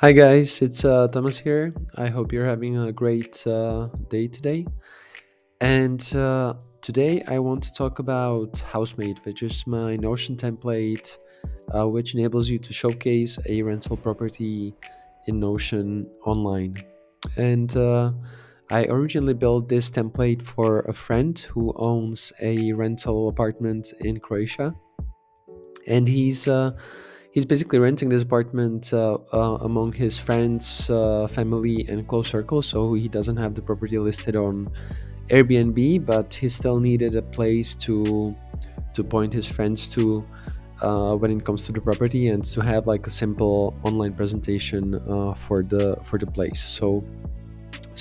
Hi guys, it's Thomas here. I hope you're having a great day today. And today I want to talk about Housemate, which is my Notion template, which enables you to showcase a rental property in Notion online. And I originally built this template for a friend who owns a rental apartment in Croatia, and he's basically renting this apartment among his friends, family, and close circle. So he doesn't have the property listed on Airbnb, but he still needed a place to point his friends to when it comes to the property, and to have like a simple online presentation for the place. So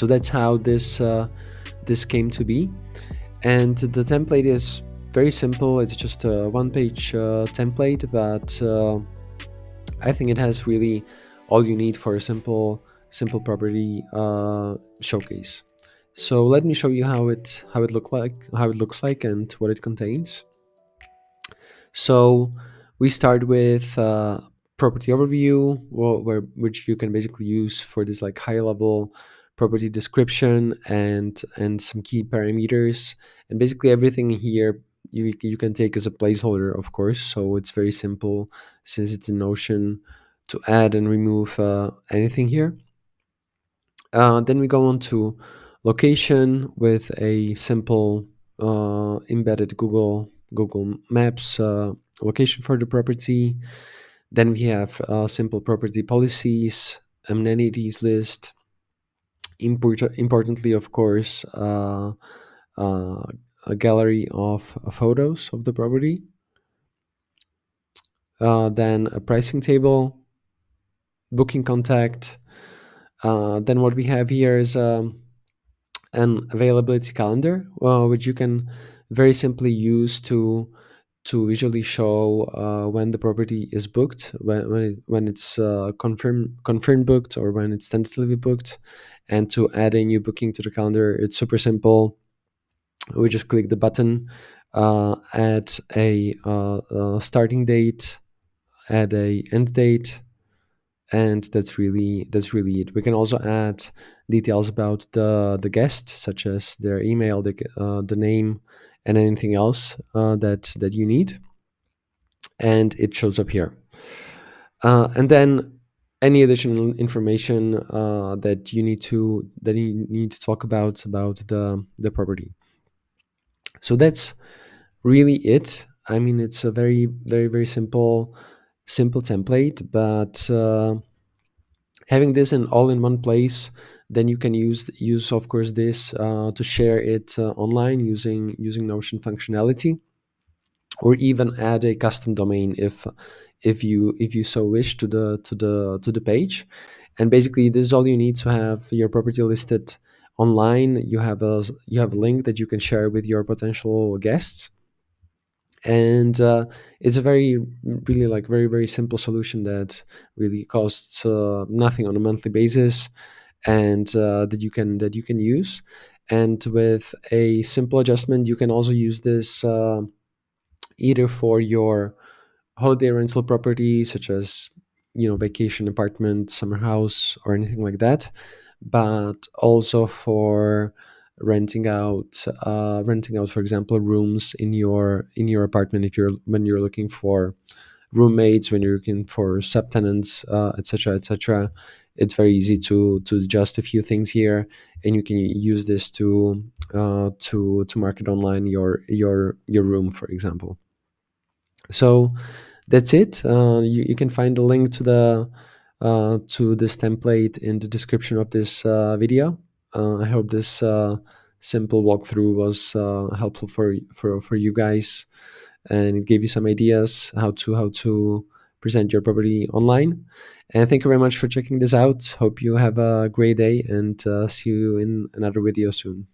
that's how this came to be. And the template is very simple. It's just a one-page template, but I think it has really all you need for a simple property showcase. So let me show you how it looks like and what it contains. So we start with property overview, which you can basically use for this like high level property description and some key parameters, and basically everything here you can take as a placeholder, of course. So it's very simple since it's in Notion to add and remove anything here. Then we go on to location with a simple embedded Google Maps location for the property. Then we have simple property policies, amenities list. Importantly, of course, uh, a gallery of photos of the property. Then a pricing table, booking contact. Then what we have here is an availability calendar, which you can very simply use to visually show when the property is booked, when it's confirmed booked, or when it's tentatively booked, and to add a new booking to the calendar. It's super simple. We just click the button, add a starting date, add a end date, and that's really it. We can also add details about the guest, such as their email, the name, and anything else that you need, and it shows up here. And then any additional information that you need to talk about the property. So that's really it. I mean, it's a very simple template, but having this in all in one place, then you can use of course this to share it online using Notion functionality, or even add a custom domain if you so wish to the page. And basically this is all you need to have your property listed online. You have a link that you can share with your potential guests, and it's a really like very simple solution that really costs nothing on a monthly basis, and that you can use. And with a simple adjustment, you can also use this either for your holiday rental property, such as vacation apartment, summer house, or anything like that, but also for renting out, for example, rooms in your apartment, if when you're looking for roommates, when you're looking for subtenants, etc., etc. It's very easy to adjust a few things here, and you can use this to market online your room, for example. So that's it. You can find the link to this template in the description of this video. I hope this simple walkthrough was helpful for you guys, and it gave you some ideas how to present your property online. And thank you very much for checking this out. Hope you have a great day, and see you in another video soon.